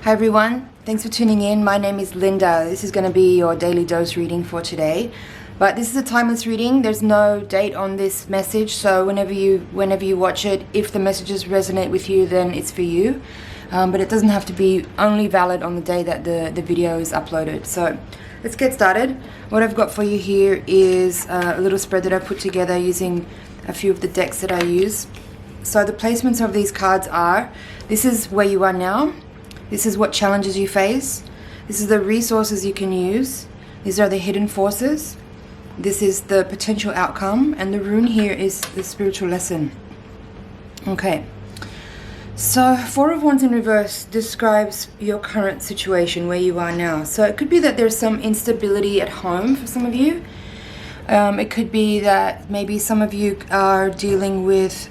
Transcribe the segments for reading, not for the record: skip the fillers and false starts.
Hi everyone, thanks for tuning in. My name is Linda. This is going to be your daily dose reading for today. But this is a timeless reading. There's no date on this message, so whenever you watch it, if the messages resonate with you, then it's for you. But it doesn't have to be only valid on the day that the video is uploaded. So let's get started. What I've got for you here is a little spread that I put together using a few of the decks that I use. So the placements of these cards are, this is where you are now. This is what challenges you face. This is the resources you can use. These are the hidden forces. This is the potential outcome. And the rune here is the spiritual lesson. Okay. So Four of Wands in reverse describes your current situation, where you are now. So it could be that there's some instability at home for some of you. It could be that maybe some of you are dealing with,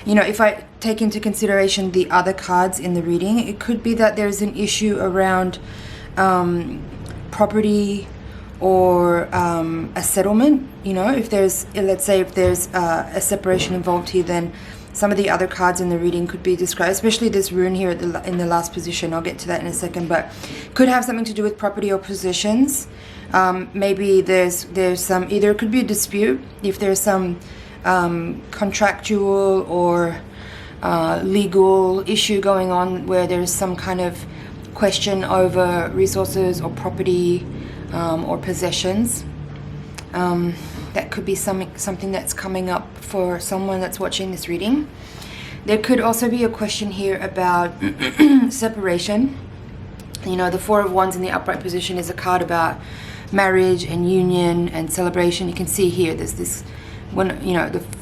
if I take into consideration the other cards in the reading, it could be that there's an issue around property or a settlement. If there's, let's say, if there's a separation involved here, then some of the other cards in the reading could be described, especially this rune here in the last position. I'll get to that in a second, but could have something to do with property or possessions. Maybe there's some, either it could be a dispute, if there's some contractual or legal issue going on where there's some kind of question over resources or property or possessions. That could be something that's coming up for someone that's watching this reading. There could also be a question here about separation. The Four of Wands in the upright position is a card about marriage and union and celebration. You can see here there's this one,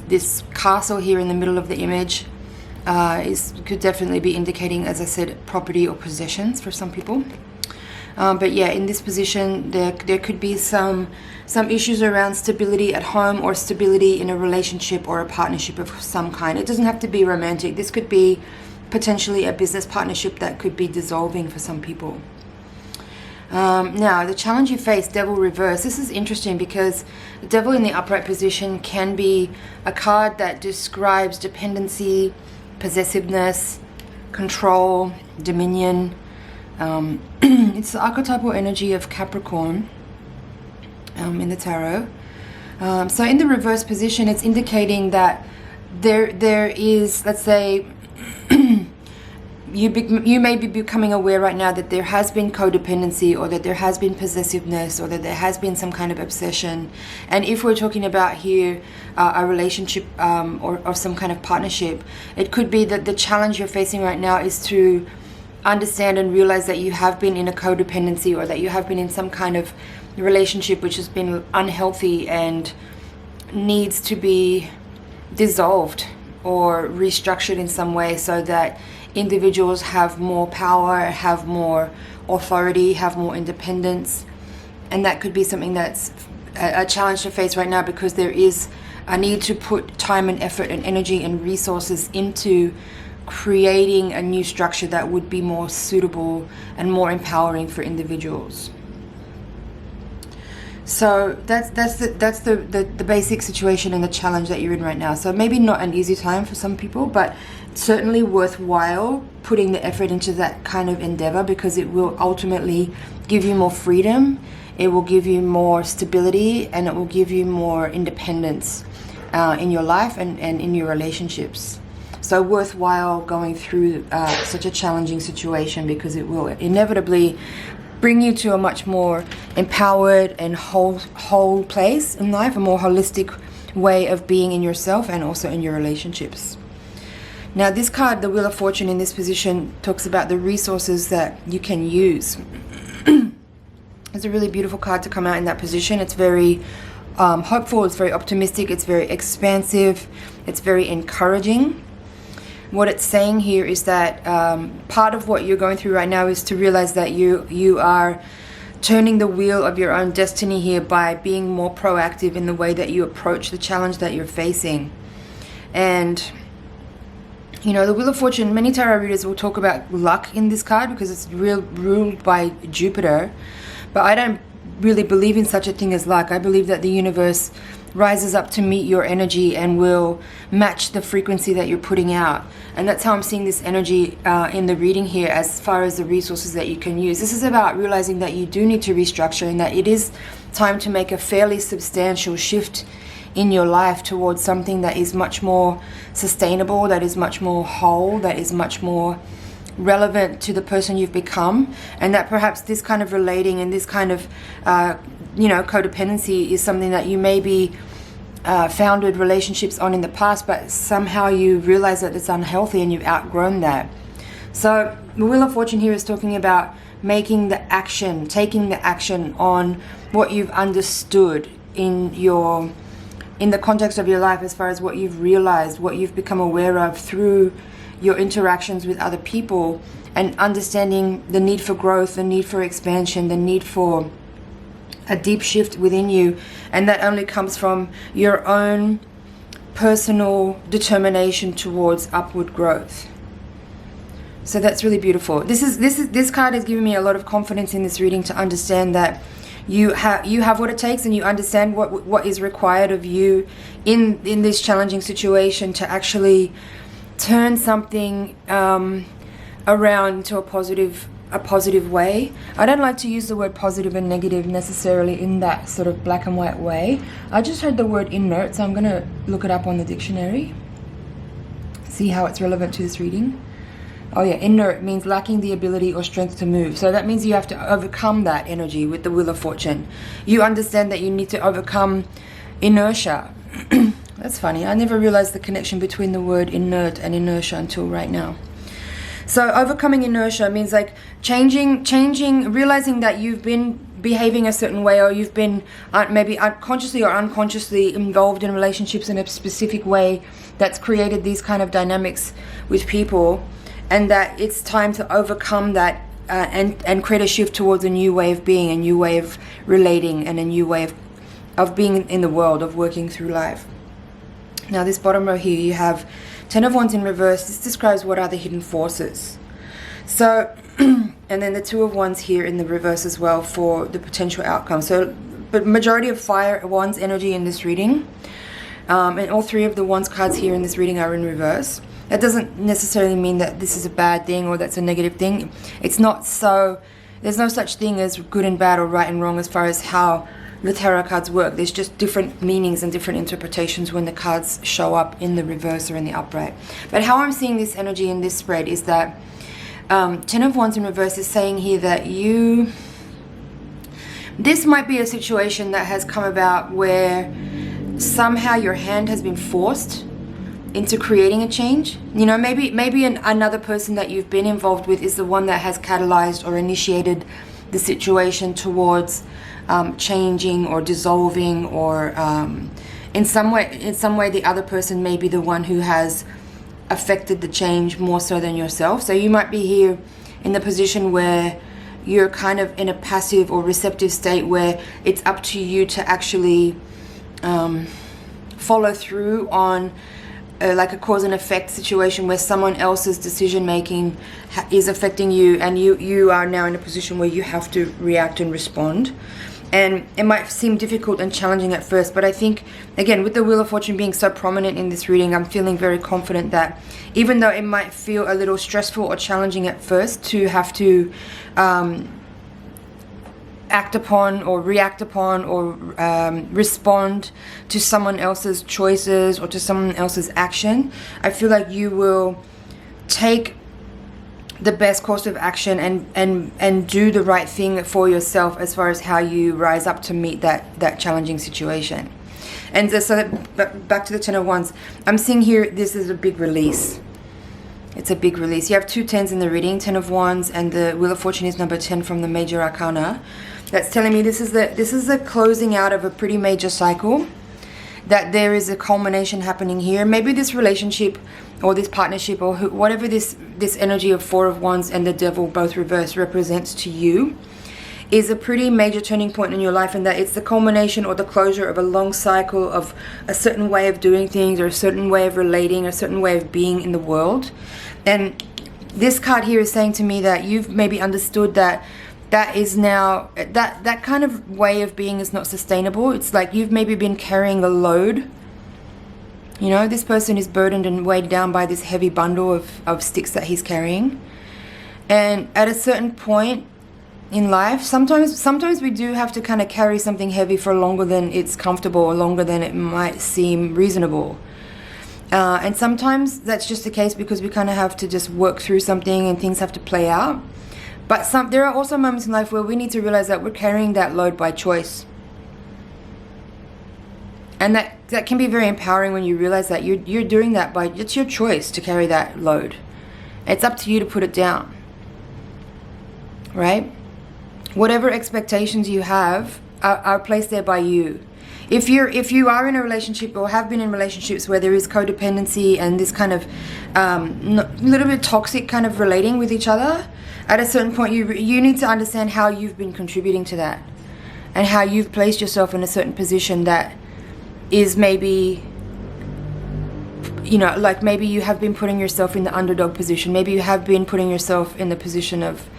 this castle here in the middle of the image could definitely be indicating, as I said, property or possessions for some people. But yeah, in this position, there could be some issues around stability at home or stability in a relationship or a partnership of some kind. It doesn't have to be romantic. This could be potentially a business partnership that could be dissolving for some people. Now, the challenge you face, Devil reverse. This is interesting because the Devil in the upright position can be a card that describes dependency, possessiveness, control, dominion. It's the archetypal energy of Capricorn in the tarot. So in the reverse position, it's indicating that there is, let's say, you may be becoming aware right now that there has been codependency, or that there has been possessiveness, or that there has been some kind of obsession. And if we're talking about here a relationship or some kind of partnership, it could be that the challenge you're facing right now is to understand and realize that you have been in a codependency, or that you have been in some kind of relationship which has been unhealthy and needs to be dissolved or restructured in some way, so that individuals have more power, have more authority, have more independence. And that could be something that's a challenge to face right now, because there is a need to put time and effort and energy and resources into creating a new structure that would be more suitable and more empowering for individuals. So that's the basic situation and the challenge that you're in right now. So maybe not an easy time for some people, but certainly worthwhile putting the effort into that kind of endeavor, because it will ultimately give you more freedom, it will give you more stability, and it will give you more independence in your life and in your relationships. So worthwhile going through such a challenging situation, because it will inevitably bring you to a much more empowered and whole place in life, a more holistic way of being in yourself and also in your relationships. Now, this card, the Wheel of Fortune in this position, talks about the resources that you can use. It's a really beautiful card to come out in that position. It's very hopeful, it's very optimistic, it's very expansive, it's very encouraging. What it's saying here is that part of what you're going through right now is to realize that you are turning the wheel of your own destiny here by being more proactive in the way that you approach the challenge that you're facing. And the Wheel of Fortune, many tarot readers will talk about luck in this card because it's ruled by Jupiter. But I don't really believe in such a thing as luck. I believe that the universe rises up to meet your energy and will match the frequency that you're putting out. And that's how I'm seeing this energy in the reading here, as far as the resources that you can use. This is about realizing that you do need to restructure, and that it is time to make a fairly substantial shift in your life towards something that is much more sustainable, that is much more whole, that is much more relevant to the person you've become. And that perhaps this kind of relating and this kind of codependency is something that you maybe founded relationships on in the past, but somehow you realize that it's unhealthy and you've outgrown that. So the Wheel of Fortune here is talking about taking the action on what you've understood in the context of your life, as far as what you've realized, what you've become aware of through your interactions with other people, and understanding the need for growth, the need for expansion, the need for a deep shift within you. And that only comes from your own personal determination towards upward growth. So that's really beautiful. This card is giving me a lot of confidence in this reading, to understand that you have what it takes, and you understand what is required of you in this challenging situation to actually turn something around to a positive way. I don't like to use the word positive and negative necessarily in that sort of black and white way. I just heard the word inert, so I'm going to look it up on the dictionary, see how it's relevant to this reading. Oh yeah, inert means lacking the ability or strength to move. So that means you have to overcome that energy with the Wheel of Fortune. You understand that you need to overcome inertia. That's funny. I never realized the connection between the word inert and inertia until right now. So overcoming inertia means like changing, realizing that you've been behaving a certain way, or you've been maybe consciously or unconsciously involved in relationships in a specific way that's created these kind of dynamics with people, and that it's time to overcome that and create a shift towards a new way of being, a new way of relating, and a new way of being in the world, of working through life. Now this bottom row here, you have 10 of Wands in reverse. This describes what are the hidden forces. So, and then the 2 of Wands here in the reverse as well for the potential outcome. So, but majority of fire Wands energy in this reading. And all 3 of the Wands cards here in this reading are in reverse. That doesn't necessarily mean that this is a bad thing or that's a negative thing. It's not so, there's no such thing as good and bad or right and wrong as far as how the tarot cards work. There's just different meanings and different interpretations when the cards show up in the reverse or in the upright. But how I'm seeing this energy in this spread is that 10 of Wands in reverse is saying here that this might be a situation that has come about where somehow your hand has been forced into creating a change. You know, maybe another person that you've been involved with is the one that has catalyzed or initiated the situation towards changing or dissolving, or in some way the other person may be the one who has affected the change more so than yourself. So you might be here in the position where you're kind of in a passive or receptive state, where it's up to you to actually follow through on like a cause and effect situation, where someone else's decision making is affecting you, and you are now in a position where you have to react and respond. And it might seem difficult and challenging at first, but I think, again, with the Wheel of Fortune being so prominent in this reading, I'm feeling very confident that even though it might feel a little stressful or challenging at first to have to act upon or react upon or respond to someone else's choices or to someone else's action, I feel like you will take the best course of action and do the right thing for yourself as far as how you rise up to meet that challenging situation. And so back to the 10 of Wands, I'm seeing here this is a big release. It's a big release. You have 2 10s in the reading, 10 of Wands, and the Wheel of Fortune is number 10 from the Major Arcana. That's telling me this is the closing out of a pretty major cycle, that there is a culmination happening here. Maybe this relationship or this partnership or whatever this energy of 4 of Wands and the Devil both reversed represents to you is a pretty major turning point in your life, and that it's the culmination or the closure of a long cycle of a certain way of doing things, or a certain way of relating, a certain way of being in the world. And this card here is saying to me that you've maybe understood that that is now, that kind of way of being is not sustainable. It's like you've maybe been carrying a load. You know, this person is burdened and weighed down by this heavy bundle of sticks that he's carrying. And at a certain point in life, sometimes we do have to kind of carry something heavy for longer than it's comfortable or longer than it might seem reasonable. And sometimes that's just the case because we kind of have to just work through something and things have to play out. But there are also moments in life where we need to realize that we're carrying that load by choice. And that can be very empowering when you realize that you're doing that it's your choice to carry that load. It's up to you to put it down. Right? Whatever expectations you have are placed there by you. If you are in a relationship or have been in relationships where there is codependency and this kind of little bit toxic kind of relating with each other, at a certain point you need to understand how you've been contributing to that and how you've placed yourself in a certain position that is maybe, you know, like maybe you have been putting yourself in the underdog position. Maybe you have been putting yourself in the position of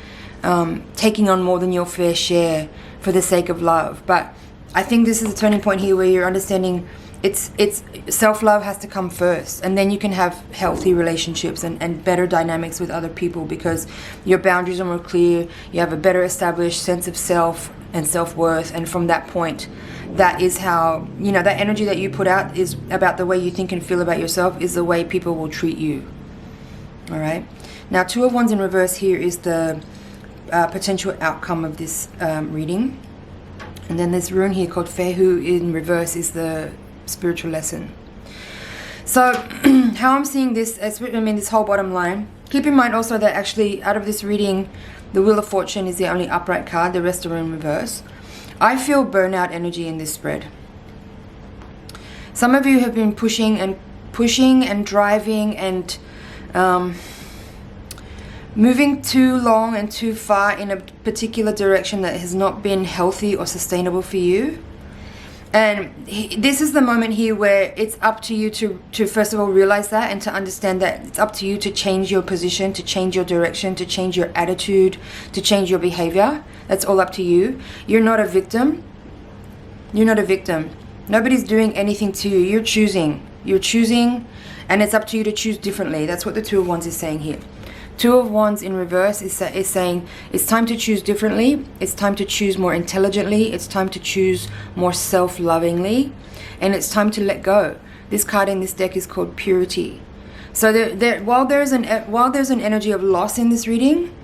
taking on more than your fair share for the sake of love. But I think this is a turning point here where you're understanding it's self-love has to come first, and then you can have healthy relationships and better dynamics with other people because your boundaries are more clear, you have a better established sense of self and self-worth, and from that point, that is how, you know, that energy that you put out is about the way you think and feel about yourself is the way people will treat you. All right? Now, Two of Wands in reverse here is the potential outcome of this reading. And then this rune here called Fehu in reverse is the spiritual lesson. So how I'm seeing this, this whole bottom line, keep in mind also that actually out of this reading, the Wheel of Fortune is the only upright card, the rest are in reverse. I feel burnout energy in this spread. Some of you have been pushing and driving and moving too long and too far in a particular direction that has not been healthy or sustainable for you. And this is the moment here where it's up to you to first of all realize that and to understand that it's up to you to change your position, to change your direction, to change your attitude, to change your behavior. That's all up to you. You're not a victim. You're not a victim. Nobody's doing anything to you. You're choosing. You're choosing, and it's up to you to choose differently. That's what the Two of Wands is saying here. Two of Wands in reverse is saying it's time to choose differently. It's time to choose more intelligently. It's time to choose more self-lovingly. And it's time to let go. This card in this deck is called Purity. So while there's an energy of loss in this reading,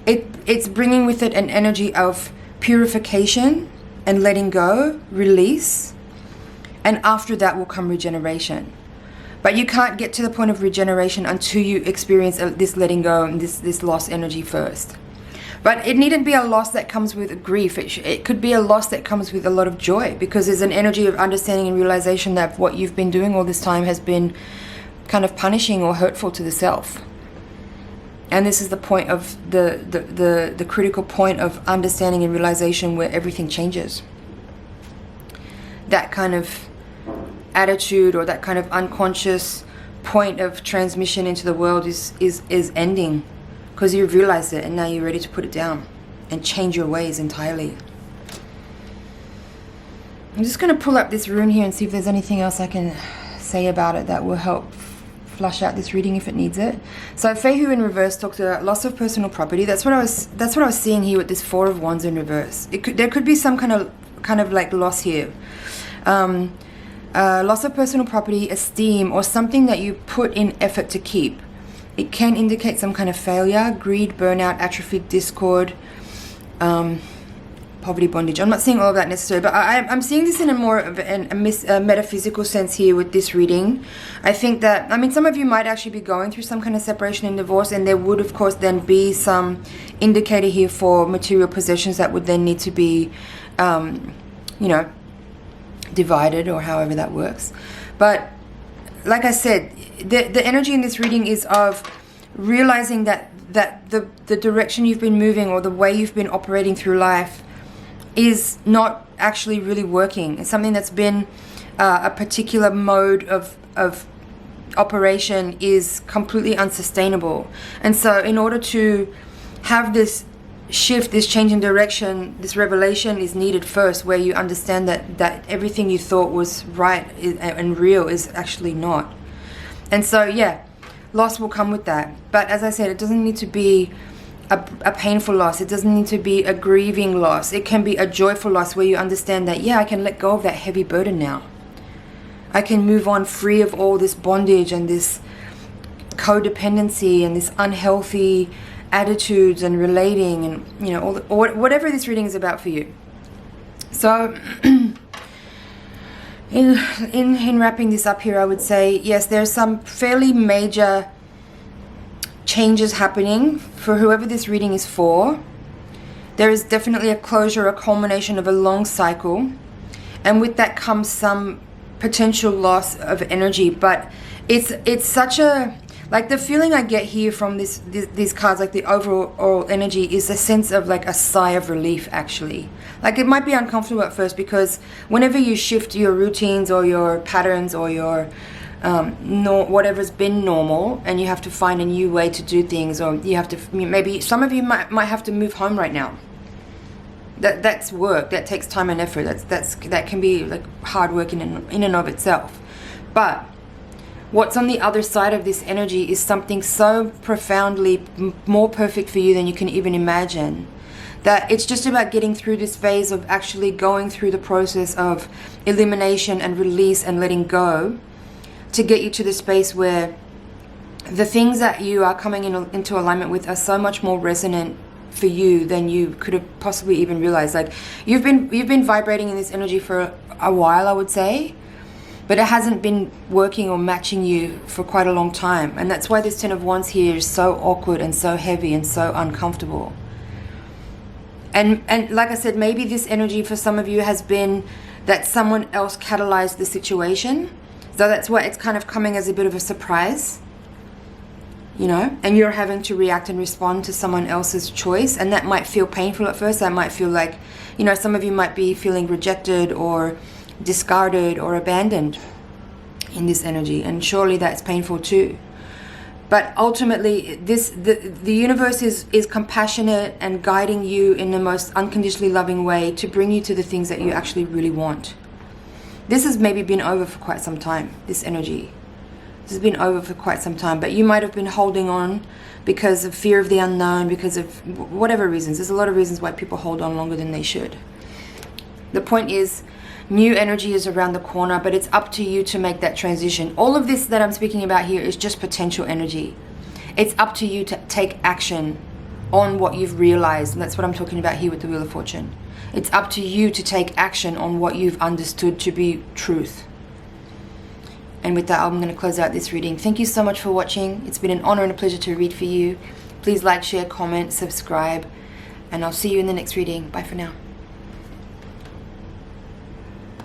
it's bringing with it an energy of purification and letting go, release. And after that will come regeneration. But you can't get to the point of regeneration until you experience this letting go and this lost energy first. But it needn't be a loss that comes with grief. It could be a loss that comes with a lot of joy, because there's an energy of understanding and realization that what you've been doing all this time has been kind of punishing or hurtful to the self. And this is the point of the critical point of understanding and realization where everything changes. That kind of attitude or that kind of unconscious point of transmission into the world is ending, because you've realized it and now you're ready to put it down and change your ways entirely. I'm just going to pull up this rune here and see if there's anything else I can say about it that will help flush out this reading if it needs it. So Fehu in reverse talks about loss of personal property. That's what I was seeing here with this Four of Wands in reverse. There could be some kind of like loss here. Loss of personal property, esteem, or something that you put in effort to keep. It can indicate some kind of failure, greed, burnout, atrophy, discord, poverty, bondage. I'm not seeing all of that necessarily, but I'm seeing this in a more of a metaphysical sense here with this reading. I think that, some of you might actually be going through some kind of separation and divorce, and there would, of course, then be some indicator here for material possessions that would then need to be, divided, or however that works. But like I said, the energy in this reading is of realizing that the direction you've been moving or the way you've been operating through life is not actually really working. It's something that's been a particular mode of operation is completely unsustainable. And so in order to have this shift, this change in direction, this revelation is needed first, where you understand that everything you thought was right and real is actually not. And so yeah, loss will come with that. But as I said, it doesn't need to be a painful loss. It doesn't need to be a grieving loss. It can be a joyful loss where you understand that, yeah, I can let go of that heavy burden now. I can move on free of all this bondage and this codependency and this unhealthy attitudes and relating and, you know, whatever this reading is about for you. So in wrapping this up here, I would say, yes, there's some fairly major changes happening for whoever this reading is for. There is definitely a closure, a culmination of a long cycle, and with that comes some potential loss of energy. But it's such a, like, the feeling I get here from these cards, like the overall energy, is a sense of like a sigh of relief, actually. Like, it might be uncomfortable at first because whenever you shift your routines or your patterns or your whatever's been normal, and you have to find a new way to do things, or you have to, maybe some of you might have to move home right now. That's work. That takes time and effort. That can be like hard work in and of itself. But what's on the other side of this energy is something so profoundly more perfect for you than you can even imagine. That it's just about getting through this phase of actually going through the process of elimination and release and letting go, to get you to the space where the things that you are coming into alignment with are so much more resonant for you than you could have possibly even realized. Like, you've been vibrating in this energy for a while, I would say, but it hasn't been working or matching you for quite a long time. And that's why this Ten of Wands here is so awkward and so heavy and so uncomfortable. And like I said, maybe this energy for some of you has been that someone else catalyzed the situation. So that's why it's kind of coming as a bit of a surprise, you know, and you're having to react and respond to someone else's choice. And that might feel painful at first. That might feel like, you know, some of you might be feeling rejected or discarded or abandoned in this energy. And surely that's painful too. But ultimately, the universe is compassionate and guiding you in the most unconditionally loving way to bring you to the things that you actually really want. This has maybe been over for quite some time, this energy. This has been over for quite some time, but you might have been holding on because of fear of the unknown, because of whatever reasons. There's a lot of reasons why people hold on longer than they should. The point is, new energy is around the corner, but it's up to you to make that transition. All of this that I'm speaking about here is just potential energy. It's up to you to take action on what you've realized, and that's what I'm talking about here with the Wheel of Fortune. It's up to you to take action on what you've understood to be truth. And with that, I'm going to close out this reading. Thank you so much for watching. It's been an honor and a pleasure to read for you. Please like, share, comment, subscribe, and I'll see you in the next reading. Bye for now.